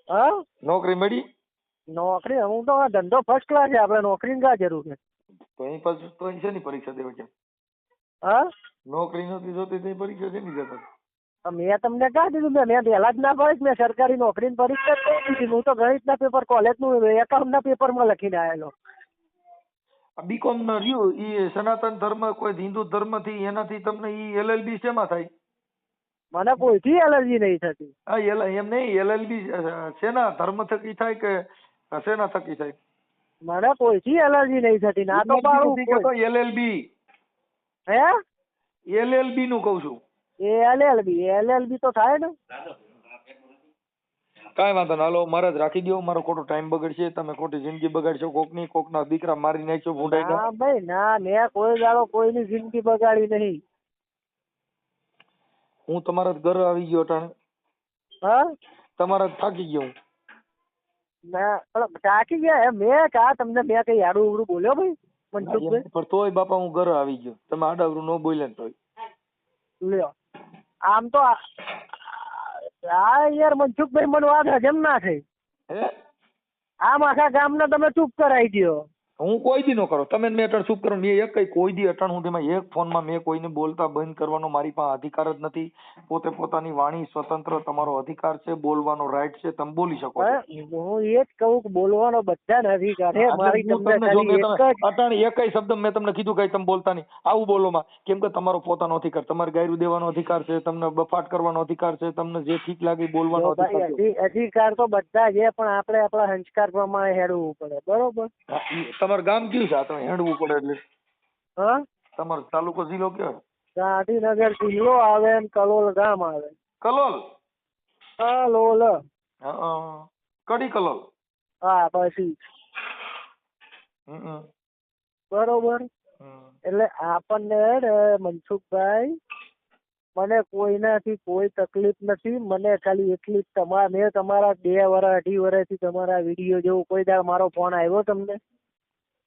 હા નોકરી મળી? નોકરી હું તો આ ધંધો ફર્સ્ટ ક્લાસ છે, આપણે નોકરીની ક્યાં જરૂર છે? તો અહીં પાછું તો અહીં શેની પરીક્ષા દેવા છે? હા નોકરી નથી જોતી તો અહીં પરીક્ષા શેની દેતા? મેં તમને ક્યાં દીધું? મેં પહેલા જ ના પાડી, મેં સરકારી નોકરીની પરીક્ષા જ નહીં દીધી. હું તો ગણિતના પેપર કોલેજનું એકાઉન્ટના પેપરમાં લખીને આવેલો. બીકોમ ના રહ્યું ઈ સનાતન ધર્મ કોઈ હિન્દુ ધર્મ થી એનાથી તમને ઈ એલએલબી શેમાં થાય? મને કોઈથી એલર્જી નહીં થતી. હા એમ નહીં, એલએલબી શેના ધર્મ થકી થાય કે શેના થકી થાય? મને કોઈથી એલર્જી નહીં થતી. ના તો પાડું એલએલબી હે એલએલબી નું કઉ છું. એલએલબી તો થાય ને. કાંઈ વાંધો ના, હાલો મહારાજ રાખી દો, મારો ખોટો ટાઈમ બગડશે, તમે ખોટી જિંદગી બગાડશો, કોકના દીકરા મારી નાખ્યો ભૂંડાઈ ના ભાઈ ના, મેં કોઈ દાડો કોઈની જિંદગી બગાડી નહીં. હું તમારા ઘર આવી ગયો અટાણે, હા તમારા થાકી ગયો હું. ના પણ થાકી ગયા મેં કા તમને મેં કઈ આડું ઉડું બોલ્યો ભાઈ મનસુખભાઈ? પણ તોય બાપા હું ઘર આવી ગયો, તમે આડાવરું ન બોલ્યા ને તોય. લ્યો આમ તો યાર મનસુખભાઈ મને વાત હજમ ના થઈ. હે આમ આખા ગામને તમે ચૂપ કરાવી દો. હું કોઈ દી નો કરો, તમે મેં અટાણ ચૂપ કરો, મેં એક કોઈ દી અટાણ સુધીમાં એક ફોનમાં મેં કોઈને બોલતા બંધ કરવાનો મારી પાસે અધિકાર જ નથી. પોતે પોતાની વાણી સ્વતંત્ર, તમારો અધિકાર છે, બોલવાનો રાઈટ છે, તમે બોલી શકો છો. હું એ જ કહું કે બોલવાનો બધાને અધિકાર છે. મારી તમને ખાલી એક જ અટાણ એકય શબ્દ મેં તમને કીધું કઈ તમે બોલતા નહીં આવું બોલોમાં, કેમ કે તમારો પોતાનો અધિકાર, તમારે ગાયરું દેવાનો અધિકાર છે, તમને બફાટ કરવાનો અધિકાર છે, તમને જે ઠીક લાગે બોલવાનો અધિકાર છે. અધિકાર તો બધા છે, પણ આપણે આપણા સંસ્કાર પ્રમાણે હેડવું પડે, બરોબર? તમારું ગામ કયું છે? આ તમે હેડવું પડે એટલે હા તમારો તાલુકો જિલ્લો કયો? ગાંધીનગર જિલ્લો આવે ને કલોલ ગામ આવે. કલોલ? કલોલ કડી કલોલ? હા પછી બરોબર. એટલે આપણને મનસુખભાઈ મને કોઈનાથી કોઈ તકલીફ નથી. મને ખાલી એટલી મેં તમારા 2 વર્ષ 2.5 વર્ષથી તમારા વિડીયો જેવો કોઈ દાડો મારો ફોન આવ્યો તમને?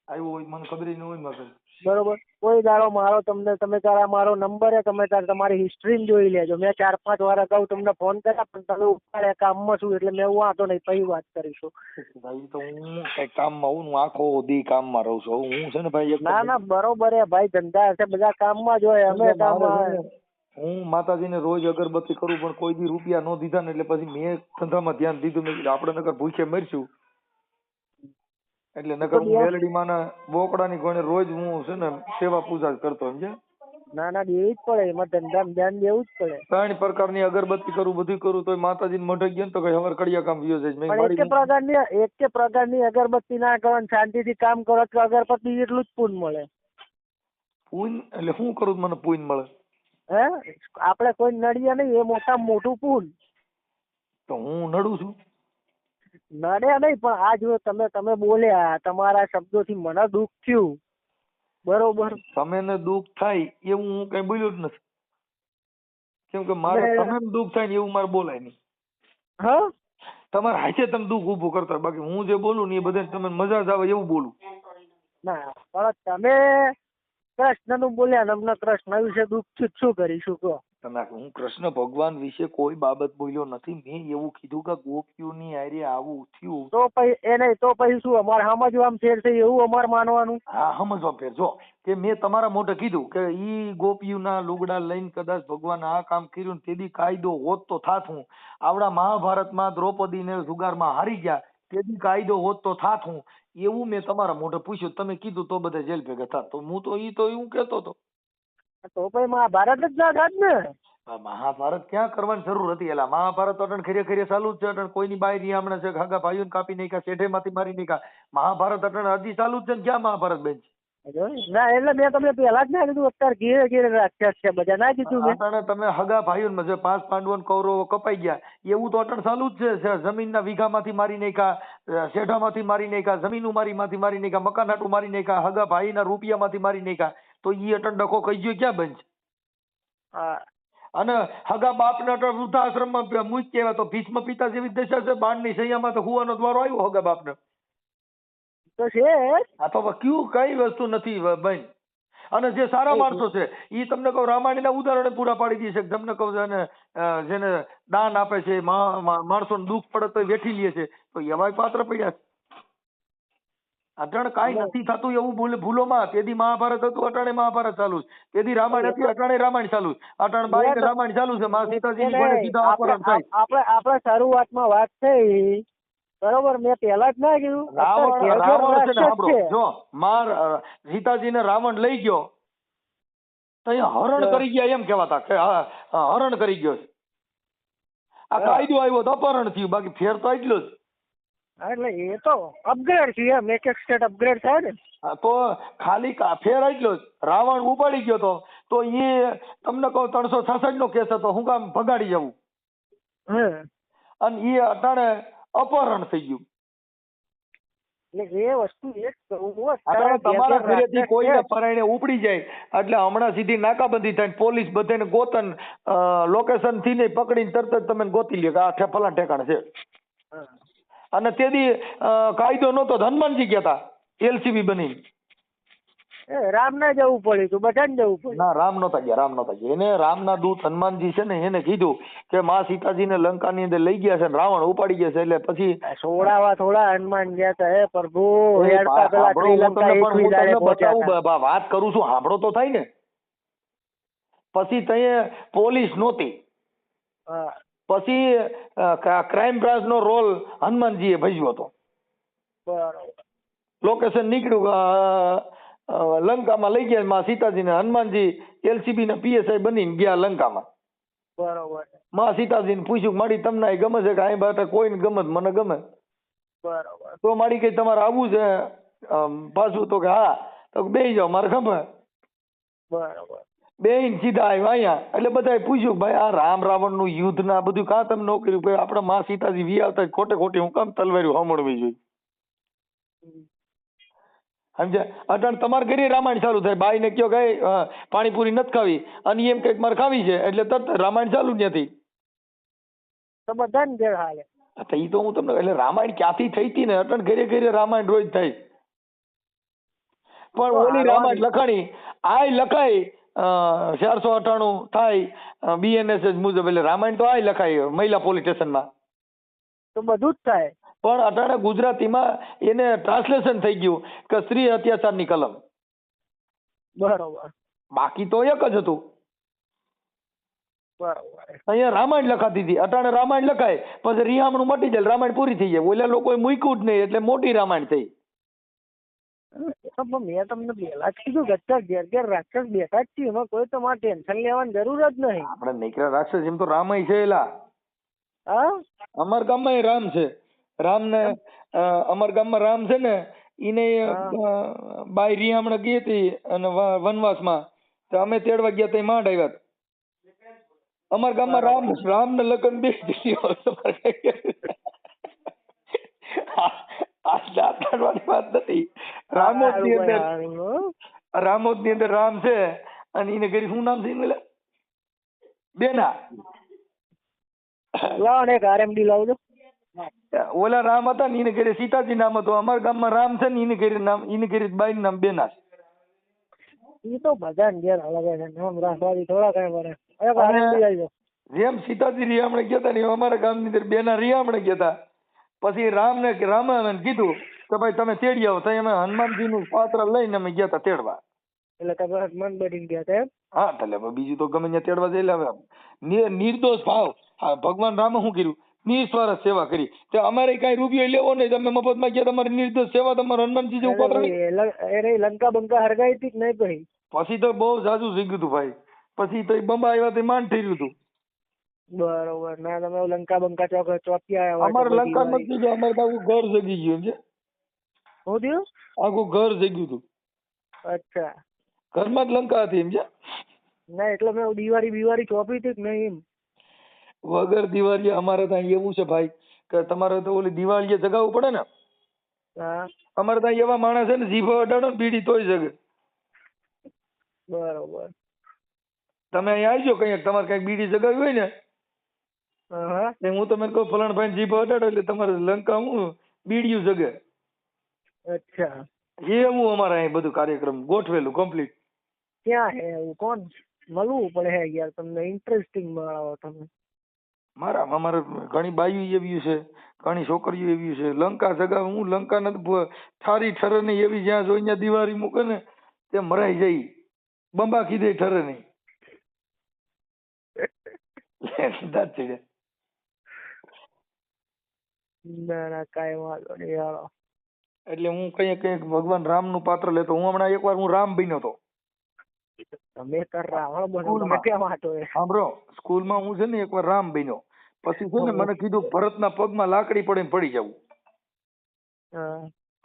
આવ્યો હોય મને ખબર ન હોય મગર. બરોબર. કોઈ દાડો મારો તમને તમે તારા મારો નંબર તમે તાર તમારી હિસ્ટ્રી જોઈ લેજો. મેં 4-5 વાર અગાઉ તમને ફોન કર્યા પણ તમે ઉપાડ્યા, કામમાં છું એટલે મેં વાંધો નહીં પછી વાત કરીશું. ભાઈ તો હું કઈ કામમાં હું આખો દી કામમાં રહું છું. હું છે ને ભાઈ ના ના બરોબર હે ભાઈ, ધંધા હશે બધા કામમાં જ હોય, અમે કામમાં. હું માતાજીને રોજ અગરબત્તી કરું પણ કોઈ દી રૂપિયા ન દીધા ને એટલે પછી મેં ધંધામાં ધ્યાન દીધું નહીં. આપણે નકર ભૂખે મરશું એટલે નકર હું મેલડી માના બોકડાની ગણે રોજ હું છે ને સેવા પૂજા કરતો સમજ્યા? ના ના દેવી જ પડે, એમાં ધંધામાં ધ્યાન દેવું જ પડે. 3 પ્રકારની અગરબત્તી કરું, બધું કરું તો માતાજીને મઢે ગયો તો કઈ હવાર કડિયા કામ વ્યો જાય. એક પ્રકારની અગરબત્તી ના કરો ને શાંતિથી કામ કરો તો અગરબત્તી એટલું જ પૂન મળે. પૂન એટલે શું કરું મને પૂન મળે? હે આપણે કોઈ નડીએ નહીં, એ મોટામાં મોટું પૂન. તો હું નડું છું? નડે નહીં, પણ આ જો તમે બોલ્યા, તમારા શબ્દોથી મને દુઃખ થયું, બરોબર? તમે દુઃખ થાય એવું હું કઈ બોલ્યો જ નથી, કેમ કે મારે તમે દુઃખ થાય ને એવું મારે બોલાય નહીં. હા તમારે હાથે તમે દુઃખ ઉભું કરતા, બાકી હું જે બોલું ને એ બધા તમે મજા જ આવે એવું બોલું. ના પણ તમે કૃષ્ણ નું બોલ્યા, અમને કૃષ્ણ વિશે દુઃખ શું કરીશું કહો? હું કૃષ્ણ ભગવાન વિશે કોઈ બાબત બોલ્યો નથી. મેં એવું કીધું કે ગોપીઓની હારે આવું થયું તો પછી એ નહીં તો પછી શું અમારે સમજવામાં ફેર છે એવું અમારે માનવાનું? હા સમજવા ફેર જો કે મેં તમારા મોઢે કીધું કે ઈ ગોપીઓના લુગડા લઈને કદાચ ભગવાન આ કામ કર્યું તેથી કાયદો હોત તો થાત. હું આવડા મહાભારતમાં દ્રૌપદીને જુગારમાં હારી ગયા તેથી કાયદો હોત તો થાત. હું એવું મેં તમારા મોઢે પૂછ્યું, તમે કીધું તો બધા જેલ ભેગા થાત. તો હું તો એવું કહેતો હતો. તો પછી મહાભારત જ ના થાત ને. મહાભારત ક્યાં કરવાની જરૂર હતી? એલા મહાભારત અટણ ખરે ચાલુ જ છે. અટણ કોઈની બાઈ રીહામણા છે, હાગા ભાઈઓને કાપી નાખ્યા, શેઠેમાંથી મારી નાખ્યા. મહાભારત અટણ હજી ચાલુ જ છે ને ક્યાં મહાભારત બેન છે? ના એટલે મેં તમને પેલા જ ના કીધું, અત્યારે ઘેરે ઘેરે રાખ્યા છે બધા, ના કીધું મેં? અટણે તમે હગા ભાઈઓને જે 5 પાંડવો કૌરવો કપાઈ ગયા એવું તો અટણ ચાલુ જ છે. જમીનના વીઘામાંથી મારી નાખ્યા, શેઠામાંથી મારી નાખ્યા, જમીન ઉમારીમાંથી મારી નાખ્યા, મકાન હાટું મારી નાખ્યા, હગા ભાઈના રૂપિયામાંથી મારી નાખ્યા. તો ઈ અટણ ડખો કઈ ગયો ક્યાં બંધ છે? અને હગા બાપને અટણ વૃદ્ધાશ્રમમાં મૂક કેવા તો ભીષ્મ પિતા જેવી દશા છે. બાણની સૈયામાં તો હુવાનો દ્વારો આવ્યો હગા બાપને. તો છે આ તો કયું કઈ વસ્તુ નથી બેન. અને જે સારા માણસો છે ઈ તમને કહું રામાયણના ઉદાહરણો પૂરા પાડી દે છે કે તમને કહું જેને જેને દાન આપે છે માણસોને દુઃખ પડે તો વેઠી લે છે તો એવાય પાત્ર પડ્યા છે. અટાણે કાંઈ નથી થતું એવું ભૂલોમાં તેદી મહાભારત હતું અટાણે મહાભારત ચાલુ છે, તેદી રામાયણ હતી અટાણે રામાયણ ચાલુ છે, અટાણે બાઈને રામાયણ ચાલુ છે, માં સીતાજીની ઘોડે સીધા અપહરણ થાય. આપણે શરૂઆતમાં વાત થઈ બરોબર, મેં પહેલા જ ના કીધું રાવણ છે ને સાંભળો, જો સીતાજીને રાવણ લઈ ગયો તો અહીંયા હરણ કરી ગયા એમ કહેવાતા કે હરણ કરી ગયો છે. આ કાયદો આવ્યો તો અપહરણ થયું, બાકી ફેર તો એટલો જ. એટલે એ તો અપગ્રેડ છે એમ, એક એક સ્ટેટ અપગ્રેડ થાય ને. તો ખાલી ફેર એટલો જ, રાવણ ઉપાડી ગયો તો એ તમને કહું 366 નો કેસ હતો, હું કામ ભગાડી જવું, અને એ અટાણે અપહરણ થઈ ગયું. એટલે એ વસ્તુ એક તમારા ઘરેથી કોઈને પરાયણે ઉપડી જાય એટલે હમણાં સીધી નાકાબંધી થાય, પોલીસ બધાને ગોતન લોકેશન થી ને પકડીને તરત જ તમે ગોતી લે કે આ ફલાણા ઠેકાણે છે. અને તેદી કાયદો નહોતો, હનુમાનજી ગયા હતા એલસીબી બની. રામ ના જવું પડ્યું હતું, બધાને જવું પડ્યું. ના, રામ નહોતા ગયા. એને રામના દૂત હનુમાનજી છે ને એને કીધું કે માં સીતાજીને લંકાની અંદર લઈ ગયા છે ને રાવણ ઉપાડી ગયા છે, એટલે પછી છોડાવા થોડા હનુમાન ગયા હતા. હે પ્રભુ, વાત કરું છું, સાંભળો તો થાય ને. પછી ત્યાં પોલીસ નહોતી, પછી ક્રાઇમ બ્રાન્ચ નો રોલ હનુમાનજીએ ભજવ્યો હતો. લોકેશન નીકળ્યું, લંકામાં લઈ ગયા માં સીતાજીને. હનુમાનજી એલસીબી ના પીએસઆઈ બનીને ગયા લંકામાં. બરોબર. માં સીતાજીને પૂછ્યું મારી તમને અહીં ગમે છે કે અહીં બાટા કોઈને ગમે, મને ગમે. બરોબર. તો મારી કઈ તમારે આવવું છે પાછું? તો કે હા. તો બેસી જાઓ, મારે ખબર. બરોબર. બેન સીધા આવ્યા અહીંયા. એટલે બધાએ પૂછ્યું ભાઈ આ રામ રાવણ નું યુદ્ધ ના બધું કાં તમે ન કર્યું? ભાઈ આપડા માં સીતાજી વી આવતા ખોટે ખોટી હું કામ તલવાર્યું હમણવી જોઈએ? સમજ્યા? અટાણ તમારા ઘરે રામાયણ ચાલુ થાય, બાઈ ને કયો કઈ પાણીપુરી નથી ખાવી અને એમ કઈક મારે ખાવી છે એટલે તરત રામાયણ ચાલુ નથી. તો બધાને ઘેર હાલે. તો ઈ તો હું તમને એટલે રામાયણ ક્યાંથી થઈ હતી ને, અટાણ ઘરે ઘરે રામાયણ રોજ થાય. પણ ઓલી રામાયણ લખાણી આ લખાય 498 થાય BNSS મુજબ, એટલે રામાયણ તો આ લખાય મહિલા પોલીસ સ્ટેશનમાં. તો બધું જ થાય. પણ અટાણે ગુજરાતીમાં એને ટ્રાન્સલેશન થઈ ગયું કે સ્ત્રી અત્યાચારની કલમ. બરોબર. બાકી તો એક જ હતું. બરોબર. અહીંયા રામાયણ લખાતી હતી, અટાણે રામાયણ લખાય પછી રિહામણું મટી જાય, રામાયણ પૂરી થઈ જાય. ઓલા લોકોએ મૂક્યું જ નહીં એટલે મોટી રામાયણ થઈ. મેં તમને પહેલા જ કીધું કે અત્યારે ઘેર ઘેર રાક્ષસ બેઠા જ છે, એમાં કોઈ તમારે ટેન્શન લેવાની જરૂર જ નહીં. આપણે નીકળ્યા રાક્ષસ એમ તો રામય છે. એલા હા, અમાર ગામમાં રામ છે. રામ ને અમાર ગામમાં રામ છે ને, એને બાઈ રિહામણ ગઈ હતી અને વનવાસમાં, તો અમે તેડવા ગયા તો માંડ આવ્યા. અમાર ગામમાં રામ ને લગ્ન બે વાત નથી. રામોદ ની અંદર રામ છે અને એને ઘરે શું નામ છે? બેના. લાવો ને એક RMD લાવજો. ઓલા રામ હતા ને એને ઘરે સીતાજી નામ હતું. અમારા ગામમાં રામ છે ને એને ઘરે નામ, એને ઘરે બાઈ નામ બેના. એ તો બધા ઘેર અલગ છે, નામ રાખવાથી થોડા કઈ પડે. RMD લાવજો. જેમ સીતાજી રિયામણે ગયા હતા ને અમારા ગામની અંદર બેના રિયામણે ગયા હતા. પછી રામાયણ કીધું કે ભાઈ તમે તેડી આવો, તો અમે હનુમાનજી નું પાત્ર લઈને અમે ગયા હતા તેડવા. એટલે તમે હનુમાન બની ગયા હતા એમ? હા, એટલે બીજું તો ગમે ત્યાં તેડવા જઈ લાવે. નિર્દોષ ભાવ. હા, ભગવાન રામે શું કર્યું? નિસ્વાર્થ સેવા કરી. તો અમારે કઈ રૂપિયો લેવો નહીં, તમે મફતમાં ગયા, તમારી નિર્દોષ સેવા, તમારે હનુમાનજી જેવું પાત્ર. લંકા બંકા હરગાઈ હતી કે નહીં? પછી પછી તો બહુ જાજુ થઈ ગયું હતું ભાઈ. પછી તો બંબા આવ્યા તો માંડ થઈ રહ્યું હતું. બરોબર. ના, તમે લંકા બંકા ચોકી આવ્યા? અમારે લંકા નથી ગયો, અમારે તો આખું ઘર જગી ગયું છે. શું થયું? આખું ઘર જગ્યું હતું. અચ્છા, ઘરમાં જ લંકા હતી એમ છે? ના, એટલે મેં દિવાળી ચોપી હતી કે નહીં? વગર દિવાળી અમારે ત્યાં એવું છે ભાઈ કે તમારે તો ઓલી દિવાળીએ જગાવવું પડે ને. હા, અમારે ત્યાં એવા માણસ છે ને, જીભો અડાડો ને બીડી તોય જગે. બરોબર. તમે અહીંયા આવજો કઈક, તમારે કઈક બીડી જગાવી હોય ને, હું તમને કહું ફલાણ જીભો અડાડો એટલે તમારે લંકા હું બીડીયું જગે. અચ્છા, એવું અમારે અહીં બધું કાર્યક્રમ ગોઠવેલું કમ્પ્લીટ. ક્યાં હે એવું કોણ મળવું પડે હે યાર તમને ઇન્ટરેસ્ટિંગ મળાવો તમે. અમારે ઘણી બાયું એવી છે, ઘણી છોકરીઓ એવી છે. લંકા જગા હું લંકા નથી ઠારી ઠરે નહીં એવી જ્યાં જોઈ ત્યાં દિવાળી મૂકે ને તે મરાઈ જાય, બંબા કીધે ઠરે નહીં. સીધા જ ચડ્યા. ના ના કાંઈ વાંધો નહીં હાલો. એટલે હું કઈ ભગવાન રામ નું પાત્ર લેતો. હું હમણાં એકવાર હું રામ બન્યો હતો. તમે કર રાવણ બનો તમે કેમ વાંટો એ સાંભળો, સ્કૂલમાં હું છે ને એકવાર રામ બન્યો. પછી છે ને મને કીધું ભરતના પગમાં લાકડી પડે ને પડી જવું.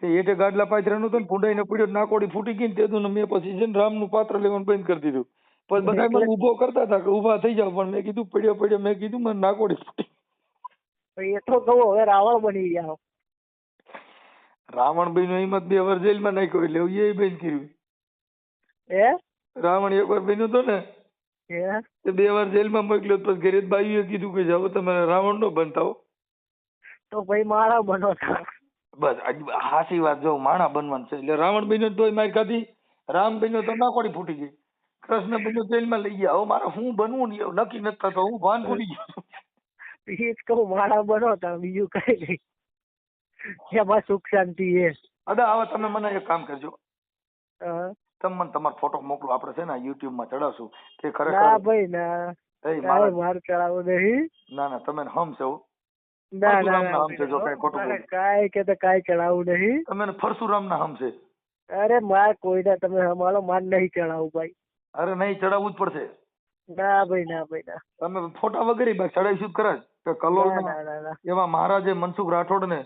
તે હેઠે ગાડલા પાથરેલું હતું ને ભૂંડાઈને પડ્યો, નાકોડી ફૂટી ગઈ ને તેનું મેં પછી છે ને રામનું પાત્ર લેવાનું બંધ કરી દીધું. પછી બધા મને ઉભો કરતા હતા કે ઉભા થઈ જાવ, પણ મેં કીધું પડ્યો પડ્યો, મેં કીધું મને નાકોડી ફૂટી. એટલો કહું હવે રાવણ બની ગયા. રાવણ બન્યો હિંમત 2 વર્ષ જેલમાં નાખ્યો એટલે એ બંધ કર્યું. રાવણ એકવાર બન્યો હતો ને તે 2 વર્ષ જેલમાં મોકલ્યો. પછી ઘરે બાઈએ કીધું કે જાઓ તમે રાવણ નો બનતા હો. તો ભાઈ માણા બનો. બસ હાસી વાત, જો માણા બનવાનું છે. એટલે રાવણ બન્યો તોય મારી ખાધી, રામ બન્યો તો નાકોડી ફૂટી ગઈ, કૃષ્ણ બન્યો જેલમાં લઈ ગયા. હવે મારે હું બનવું નહીં નક્કી નથી થતો. હું ભાન ભૂલી ગયો. એ જ કહું માણા બનો તમે, બીજું કઈ નહીં. એમાં સુખ શાંતિ છે. અદા હવે તમે મને એક કામ કરજો, તમે મને તમારો ફોટો મોકલો. આપણે છે ને યુટ્યુબ માં ચડાવશું કે ખરેખર. ના ભાઈ ના, મારે ચડાવવું નહીં. ના ના તમે હમ છો. ના ના કાંઈ કે તો કાંઈ ચડાવવું નહીં. તમે પરશુરામ ના હમ છે. અરે માર કોઈને તમે હમાલો માર નહીં ચડાવું ભાઈ. અરે નહીં ચડાવવું જ પડશે. ના ભાઈ ના ભાઈ ના. તમે ફોટા વગેરે ચડાવીશું કરે કે કલોલ એવા મહારાજે મનસુખ રાઠોડ ને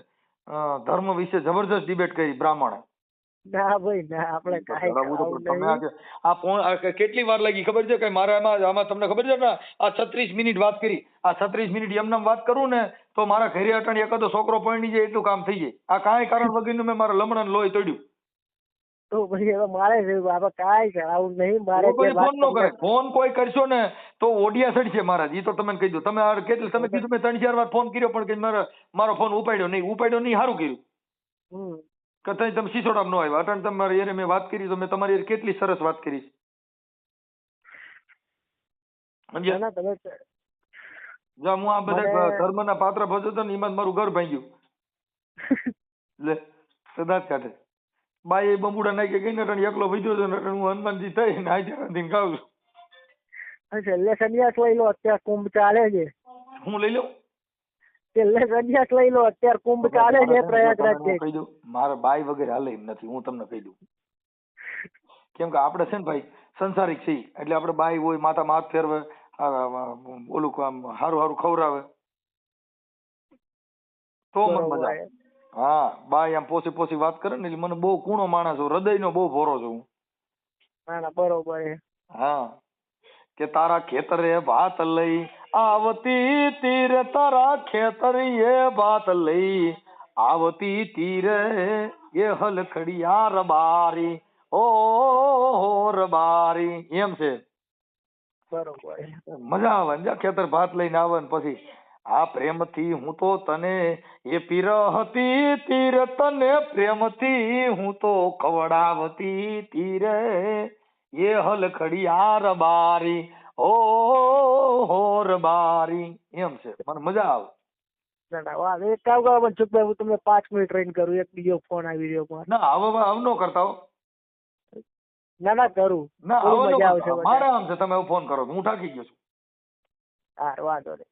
ધર્મ વિશે જબરજસ્ત ડિબેટ કરી બ્રાહ્મણે. ના ભાઈ ના, આપણે કાંઈ આ કેટલી વાર લાગી ખબર છે? કે મારા આમાં તમને ખબર છે ને આ 36 મિનિટ વાત કરી. આ 36 મિનિટ એમને વાત કરું ને તો મારા ઘરે અટાણી એકાદો છોકરો પરણી જાય એટલું કામ થઈ જાય. આ કાંઈ કારણ વગરનું મેં મારા લમણા લોહી તોડ્યું. તો પછી હવે મારે બાબા કાંઈ કરાવું નહીં. મારે ફોન નો કરે. ફોન કોઈ કરશો ને તો ઓડિયા સડશે મહારાજ. એ તો તમને કહી દઉં. તમે કેટલી તમે કીધું મેં 3-4 વાર ફોન કર્યો પણ મારો ફોન ઉપાડ્યો નહીં. સારું કર્યું કે તમે સિસોડામાં ન આવ્યા. અટાણ તમારી યારે મેં વાત કરી તો મેં તમારી યારે કેટલી સરસ વાત કરી. હું આ બધા ધર્મના પાત્ર ભજવતો ને એમાં મારું ઘર ભાંગ્યું. લે સદાત કાઢે બાઈ એ બબુડા નાખી ગઈ ને એકલો વિધ્યો છે ને હું હનુમાનજી થઈ ને આઈ ખાઉં છું. છેલ્લે સંન્યાસ લઈ લો, અત્યારે કુંભ ચાલે છે. હું લઈ લઉં? છેલ્લે સંન્યાસ લઈ લો, અત્યારે કુંભ ચાલે છે પ્રયાગરાજ. કહી દઉં મારા બાઈ વગેરે હાલે એમ નથી. હું તમને કહી દઉં કેમ કે આપણે છે ને ભાઈ સંસારિક છીએ. એટલે આપણે બાઈ હોય માથામાં હાથ ફેરવે, ઓલું આમ સારું સારું ખવડાવે તો મને મજા આવે. હા બાઈ આમ પોસી પોસી વાત કરે ને એટલે મને બહુ કૂણો માણસ છું, હૃદયનો બહુ ભોરો છું હું. ના બરોબર. હા કે તારા ખેતરે ભાત લઈ આવતી તીર, તારા ખેતરે ભાત લઈ આવતી તીર, એ હલખડિયા રબારી ઓ રબારી. એમ છે. બરોબર. મજા આવે ને ખેતર ભાત લઈને આવે ને પછી આ પ્રેમથી હું તો તને એ પીર હતી તીર, તને પ્રેમથી હું તો ખવડાવતી તીર, એ હલખડિયા રબારી ઓ રબારી. એમ છે. મને મજા આવે. એક કામ કરો મનસુખભાઈ, હું તમને 5 મિનિટ રહીને કરું. એક બીજો ફોન આવી રહ્યો. ના હવે ન કરતા હો. ના કરું. ના હવે મજા આવશે. મારા આમ છે તમે ફોન કરો. હું થાકી ગયો છું. હા વાંધો નહીં.